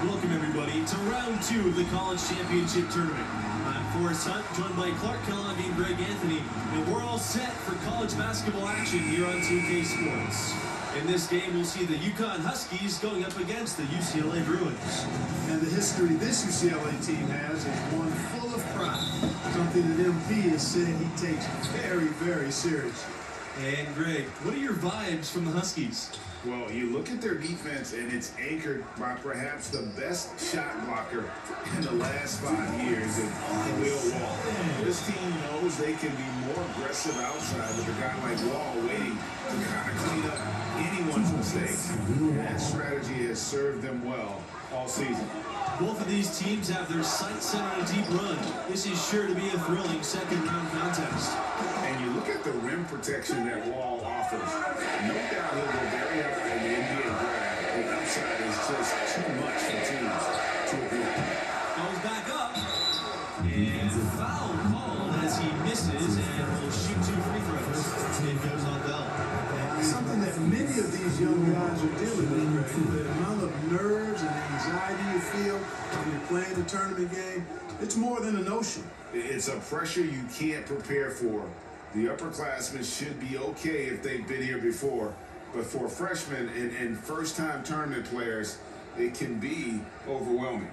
Welcome, everybody, to round 2 of the College Championship Tournament. I'm Forrest Hunt, joined by Clark Kellogg and Greg Anthony, and we're all set for college basketball action here on 2K Sports. In this game, we'll see the UConn Huskies going up against the UCLA Bruins. And the history this UCLA team has is one full of pride, something that MP has said he takes very, very seriously. And Greg, what are your vibes from the Huskies? Well, you look at their defense, and it's anchored by perhaps the best shot blocker in the last 5 years in Khalil Wall. This team knows they can be more aggressive outside with a guy like Wall waiting to kind of clean up anyone's mistakes. That strategy has served them well all season. Both of these teams have their sights set on a deep run. This is sure to be a thrilling second-round contest. And you look at the rim protection that Wall offers. No doubt he'll go very high in the NBA draft. The upside is just too much for teams to ignore. Goes back up. And foul called as he misses and will shoot 2 free throws. It goes on Bell. Something that many of these young guys are dealing with, the amount of nerves and anxiety you feel when you're playing the tournament game, it's more than a notion. It's a pressure you can't prepare for. The upperclassmen should be okay if they've been here before, but for freshmen and first-time tournament players, it can be overwhelming.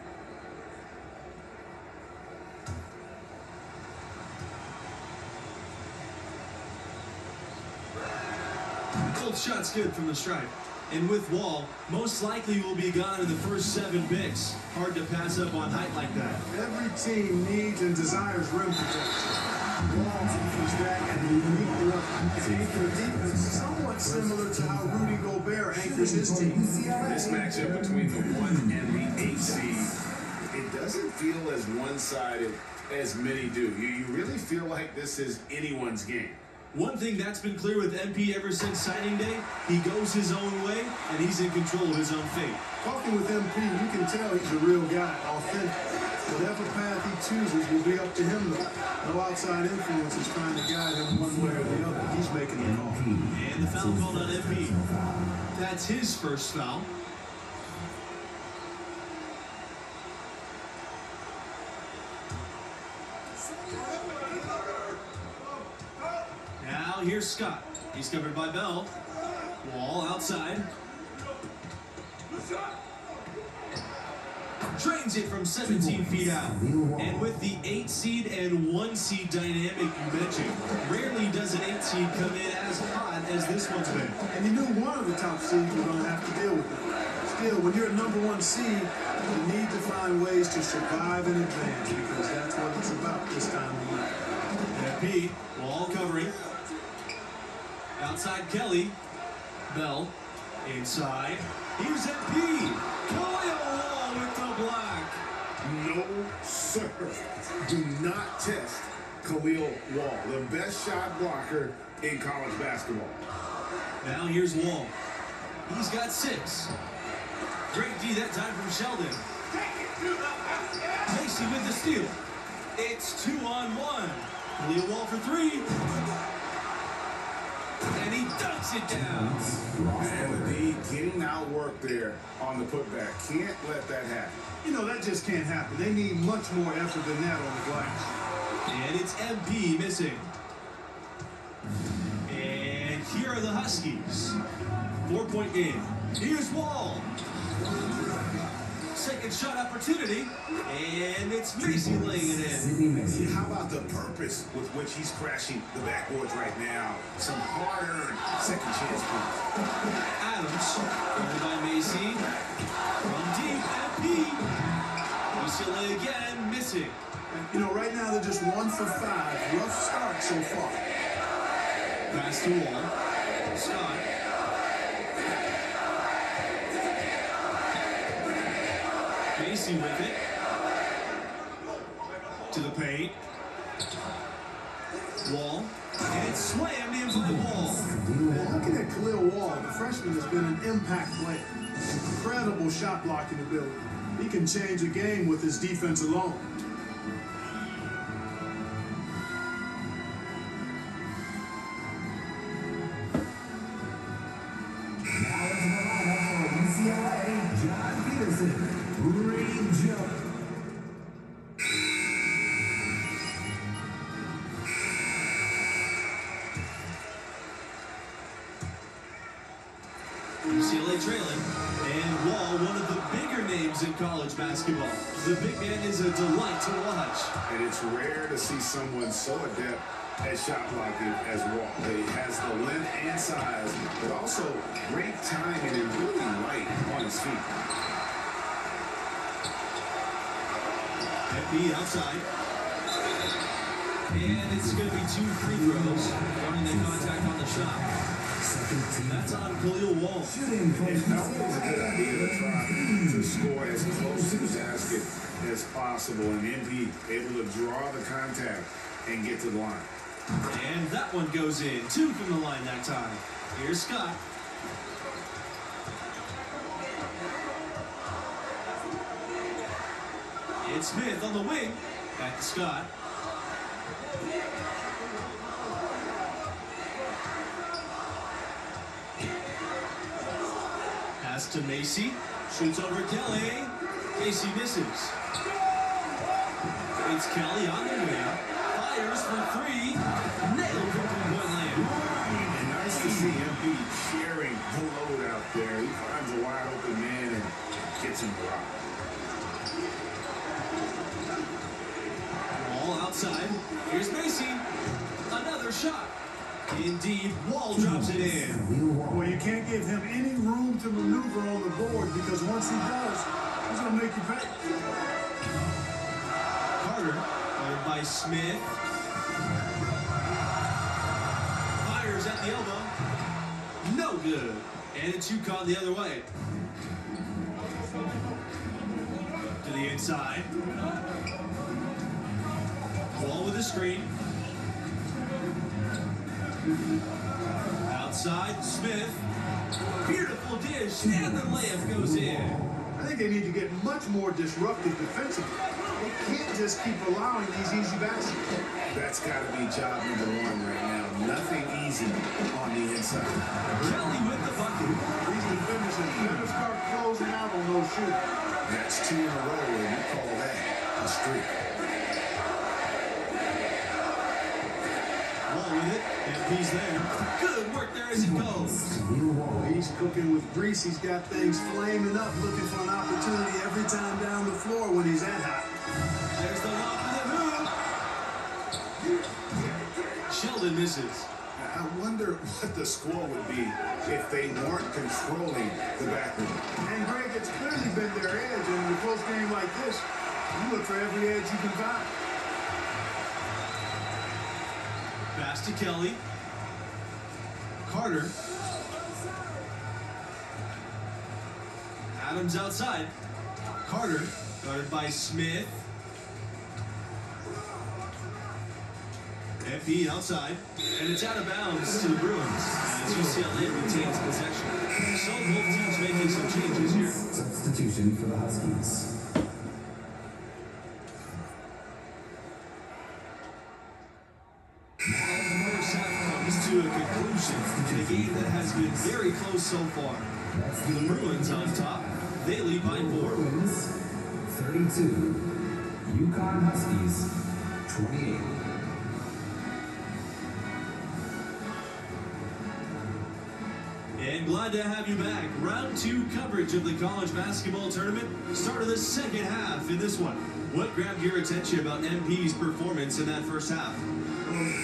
Both shots good from the stripe. And with Wall, most likely will be gone in the first 7 picks. Hard to pass up on height like that. Every team needs and desires rim protection. Wall offers that and a unique look to anchor defense, somewhat similar to how Rudy Gobert anchors his team. This matchup between the 1 and the 8 seed, it doesn't feel as one-sided as many do. You really feel like this is anyone's game. One thing that's been clear with MP ever since signing day, he goes his own way, and he's in control of his own fate. Talking with MP, you can tell he's a real guy, authentic. Whatever path he chooses will be up to him, though. No outside influence is trying to guide him one way or the other. He's making the call. And the foul called on MP. That's his first foul. Now here's Scott. He's covered by Bell. Wall outside. Drains it from 17 feet out. And with the 8 seed and 1 seed dynamic you mentioned, rarely does an 8 seed come in as hot as this one's been. And you knew one of the top seeds were going to have to deal with it. Still, when you're a number 1 seed, you need to find ways to survive and advance, because that's what it's about this time of year. MP, Wall covering. Outside Kelly. Bell. Inside. Here's MP. Khalil Wall with the block. No, sir. Do not test Khalil Wall, the best shot blocker in college basketball. Now here's Wall. He's got 6. Great D that time from Sheldon. Macy with the steal. It's 2-on-1. Khalil Wall for 3. And he dunks it down. And the getting out work there on the putback. Can't let that happen. You know, that just can't happen. They need much more effort than that on the glass. And it's MP missing. And here are the Huskies. 4-point game. Here's Wall. Second shot opportunity. And it's Macy laying it in. How about the purpose with which he's crashing the backboards right now? Some hard-earned second chance points. Adams, covered by Macy. From deep, MP. UCLA again, missing. You know, right now they're just 1 for 5. Rough start so far. Pass to Wall. Scott. Macy with it. To the paint. Wall. And it's slammed in by Wall. And looking at Khalil Wall, the freshman has been an impact player. Incredible shot blocking ability. He can change a game with his defense alone. Now it's the lineup for UCLA, John Peterson, UCLA trailing. And Wall, one of the bigger names in college basketball. The big man is a delight to watch. And it's rare to see someone so adept at shot blocking as Wall. He has the length and size, but also great timing and really light on his feet. FB outside. And it's going to be 2 free throws. Running the contact on the shot. That's on Khalil Wall. It's always a good idea to try to score as close to the basket as possible. And MP able to draw the contact and get to the line. And that one goes in. 2 from the line that time. Here's Scott. It's Smith on the wing. Back to Scott. Pass to Macy. Shoots over Kelly. Macy misses. It's Kelly on the wing. Fires for 3. Nailed from point land. And nice to see MP sharing the load out there. He finds a wide open man and gets him blocked. Wall outside. Here's Macy. Another shot. Indeed, Wall drops it in. Well, you can't give him any room to maneuver on the board because once he does, he's going to make you pay. Carter, guarded by Smith. Fires at the elbow. No good. And it's UConn the other way. To the inside. Wall with the screen. Outside, Smith. Beautiful dish, and the layup goes in. I think they need to get much more disruptive defensively. They can't just keep allowing these easy baskets. That's got to be job number 1 right now. Nothing easy on the inside. Kelly with the bucket. These defenders have got to start closing out on those shooters. That's 2 in a row, and you call that a streak. Wall with it, and he's there. Good work there as it goes. He's cooking with grease. He's got things flaming up, looking for an opportunity every time down the floor when he's that hot. There's the lob for the hoop. Sheldon misses. I wonder what the score would be if they weren't controlling the backroom. And Greg, it's clearly been their edge, and in a close game like this, you look for every edge you can find. Pass to Kelly. Carter. Adams outside. Carter, guarded by Smith. FE outside. And it's out of bounds to the Bruins as UCLA retains possession. So both teams making some changes here. Substitution for the Huskies. To a conclusion in a game that has been very close so far. The Bruins on top. They lead by 4. Bruins 32. UConn Huskies 28. And glad to have you back. Round 2 coverage of the college basketball tournament. Start of the second half in this one. What grabbed your attention about MP's performance in that first half?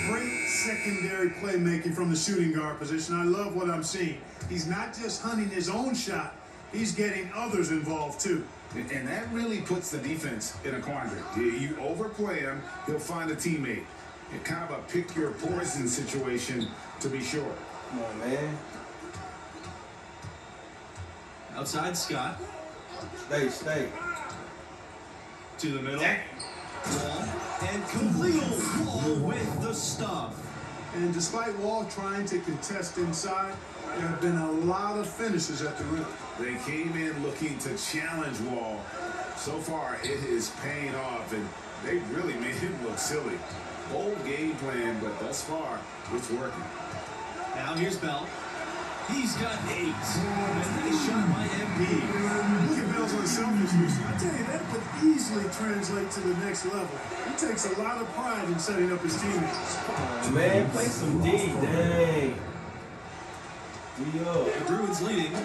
Great secondary playmaking from the shooting guard position. I love what I'm seeing. He's not just hunting his own shot, he's getting others involved too. And that really puts the defense in a quandary. You overplay him, he'll find a teammate. It's kind of a pick your poison situation to be sure. Come on, man. Outside Scott. Stay. To the middle. Wall. And Khalil Wall with the stop. And despite Wall trying to contest inside, there have been a lot of finishes at the rim. They came in looking to challenge Wall. So far, it is paying off, and they really made him look silly. Bold game plan, but thus far, it's working. Now here's Bell. He's got 8. And nice shot by MP. Look at Bell's unselfishness. I tell you, that could easily translate to the next level. He takes a lot of pride in setting up his teammates. Man, play some D, dang. We up. The Bruins leading. FP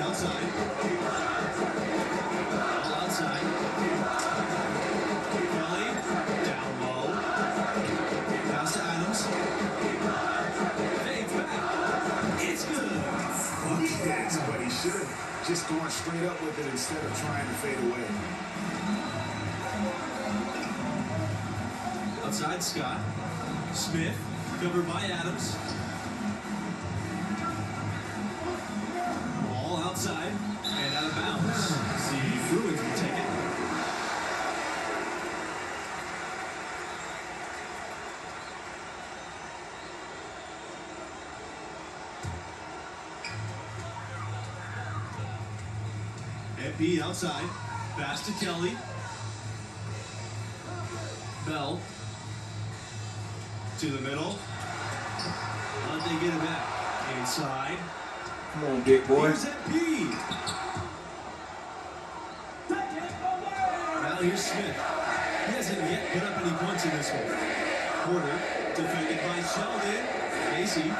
outside. All outside. Kelly down low. Pass to Adams. Fades back. It's good. Yes, but he should have just gone straight up with it instead of trying to fade away. Outside Scott. Smith covered by Adams. Ball outside and out of bounds. The Bruins will take it. FB outside. Pass to Kelly. Bell. To the middle. How'd they get it back? Inside. Come on, big boy. Here's MP. Now here's Smith. He hasn't yet put up any points in this one. Porter, defended by Sheldon. Casey.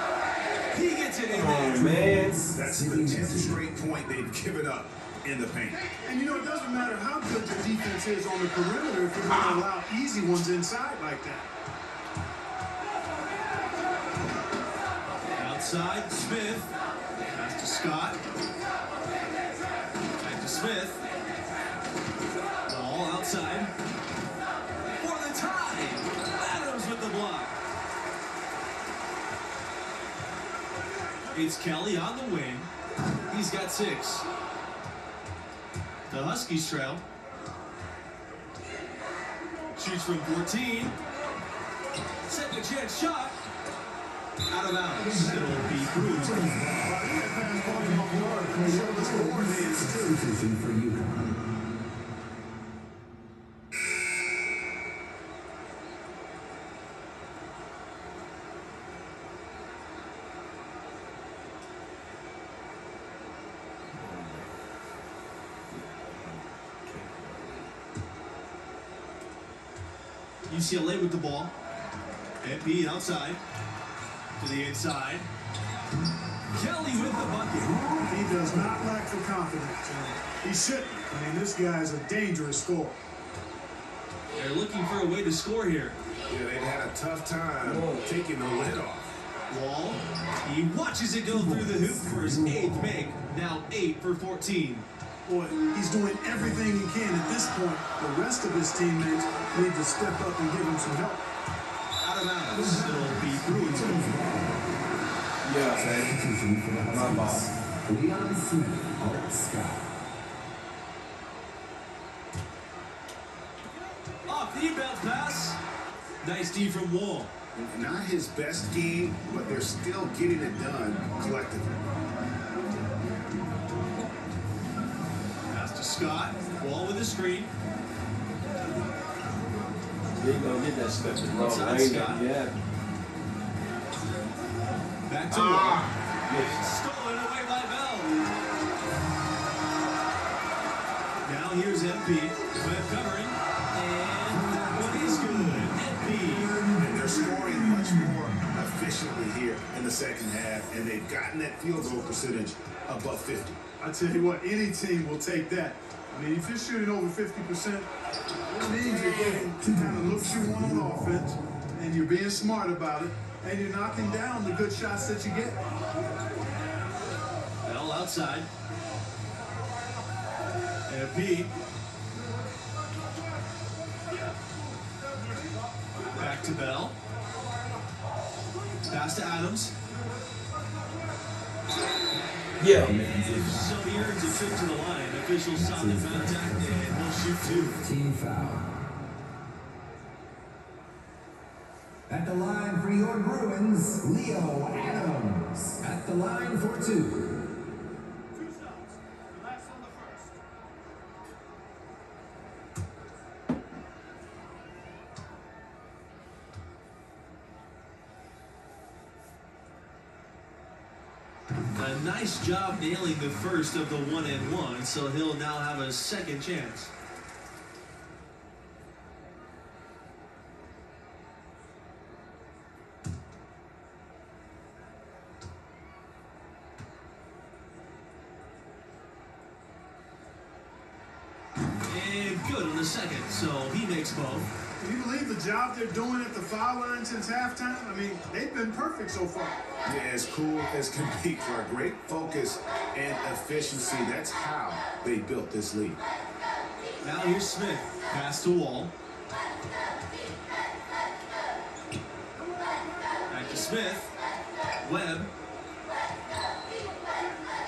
He gets it in Come on, there. man. That's the 10th straight point they've given up in the paint. And you know, it doesn't matter how good the defense is on the perimeter if you're going to allow easy ones inside like that. Outside, Smith. Pass to Scott. Back to Smith. Ball outside. For the tie. Adams with the block. It's Kelly on the wing. He's got 6. The Huskies trail. Shoots from 14. Second chance shot. Out of bounds. It'll be Bruins. Substitution for UConn. UCLA with the ball. MP outside. To the inside. Kelly with the bucket. He does not lack the confidence. He shouldn't. I mean, this guy's a dangerous scorer. They're looking for a way to score here. Yeah, they've had a tough time taking the lid off. Wall. He watches it go through the hoop for his 8th make. Now 8 for 14. Boy, he's doing everything he can at this point. The rest of his teammates need to step up and give him some help. Out of bounds. It'll be Bruins. Yeah, Substitution for the my ball. Huskies. Leon Smith. Art Scott. Off the inbound pass. Nice D from Wall. Not his best game, but they're still getting it done collectively. Pass to Scott. Wall with the screen. They gonna get that stuff as long. Outside I ain't Scott. got yeah. Back to Wall. Yes. Stolen away by Bell. Now here's MP. Webb covering. And that one is good. MP. And they're scoring much more efficiently here in the second half, and they've gotten that field goal percentage above 50. I tell you what, any team will take that. I mean, if you're shooting over 50%, it means you're getting kind of looks you want on offense, and you're being smart about it, and you're knocking down the good shots that you get. Bell outside. MP. Back to Bell. Pass to Adams. Yeah. So he earns a trip to the line. Officials saw the contact and he'll shoot 2. Team foul. At the line for your Bruins, Leo Adams. At the line for 2. 2 stops. Relax on the first. A nice job nailing the first of the 1-and-1, so he'll now have a second chance. good in the second, so he makes both. Can you believe the job they're doing at the foul line since halftime? I mean, they've been perfect so far. Yeah, as cool as can be, for a great focus and efficiency. That's how they built this lead. Now here's Smith. Pass to Wall. Back to Smith. Webb.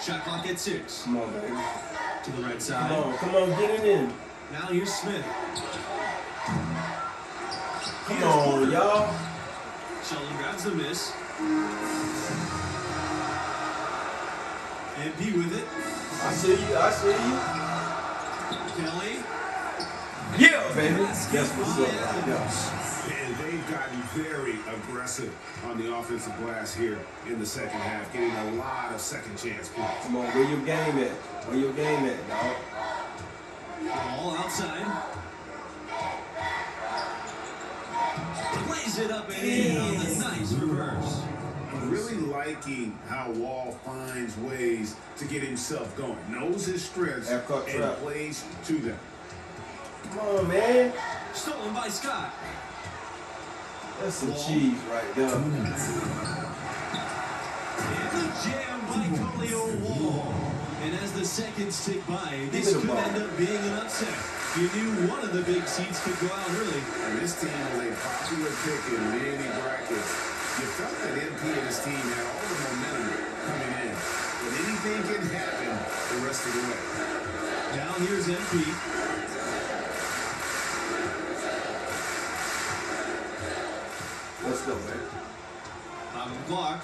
Shot clock at 6. Come on, baby. To the right side. Come on, get it in. Now here's Smith. Come on, y'all. Sheldon grabs the miss. MP with it. I see you. Kelly. Yeah, baby. That's what's up right there. And they've gotten very aggressive on the offensive glass here in the second half, getting a lot of second chance points. Come on, where your game at? Where your game at, dog? Ball outside. Plays it up and in on the nice reverse. I'm really liking how Wall finds ways to get himself going. Knows his strengths Half-court and trap. plays to them. Come on, man. Stolen by Scott. That's some Wall. cheese right there. And the jam by Colio Wall. And as the seconds tick by, this Give it a could ball. end up being an upset. You knew one of the big seeds could go out early. And this team was a popular pick in many brackets. You felt that MP and his team had all the momentum coming in. But anything can happen the rest of the way. Now here's MP. Let's go, man. Bottom of the clock.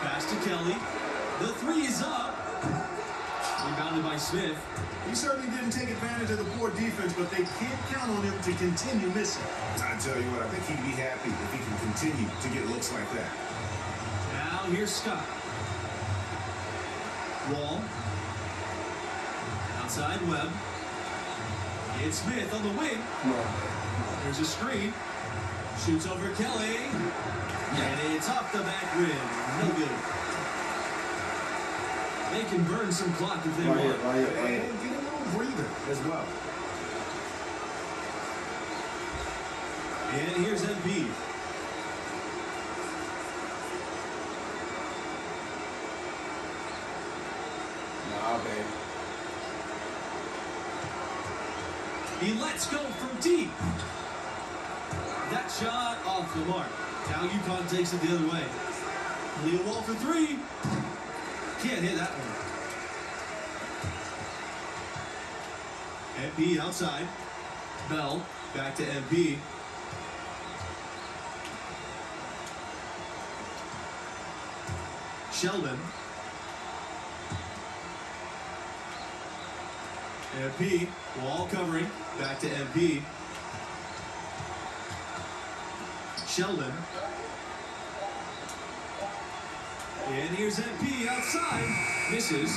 Pass to Kelly. The three is up. Rebounded by Smith. He certainly didn't take advantage of the poor defense, but they can't count on him to continue missing. I tell you what, I think he'd be happy if he can continue to get looks like that. Now here's Scott. Wall. Outside Webb. It's Smith on the wing. Come on. There's a screen. Shoots over Kelly. And it's off the back rim. No good. They can burn some clock if they Right here, want. right here, right And here. get a little breather as well. And here's MP. Nah, baby. He lets go from deep. That shot off the mark. Now UConn takes it the other way. Leo Wall for three. Can't hit that one. MP outside. Bell back to MP. Sheldon. MP. Wall covering. Back to MP. Sheldon. And here's MP outside. Misses.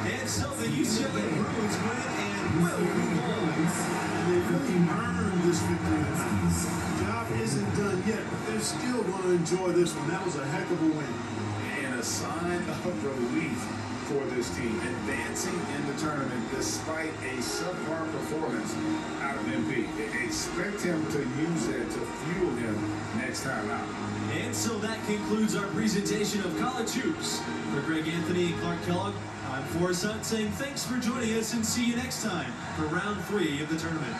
And so the UCLA Bruins win and will move on. And they really earned this victory tonight. The job isn't done yet, but they're still going to enjoy this one. That was a heck of a win. And a sign of relief for this team, advancing in the tournament despite a subpar performance out of MP. Expect him to use that to fuel him next time out. And so that concludes our presentation of college hoops. For Greg Anthony and Clark Kellogg, I'm Forrest Hunt saying thanks for joining us and see you next time for round 3 of the tournament.